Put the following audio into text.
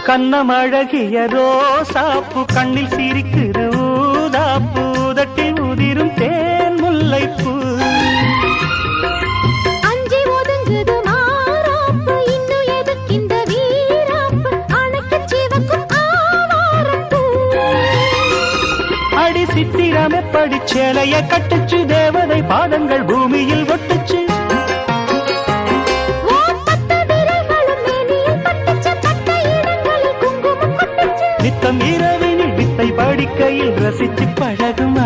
கண்ணமழகிய ரோசாப்பு கண்ணில் சிரிக்குது ஊதாப்பு உதட்டில் உதிரும் தேன் முல்லைப்பூ அஞ்சி ஒதுங்குது மாறாப்பு இன்னும் எதுக்கு இந்த வீராப்பு அணைக்கு சிவக்கும் ஆவாரப்பூ அடி சித்திரமே படிச்சேலைய கட்டுச்சு தேவதை பாதங்கள் பூமியில் ஒட்டுச்சு நித்தம் இரவினில் வித்தை படிக்கையில் ரசிச்சு பழகும்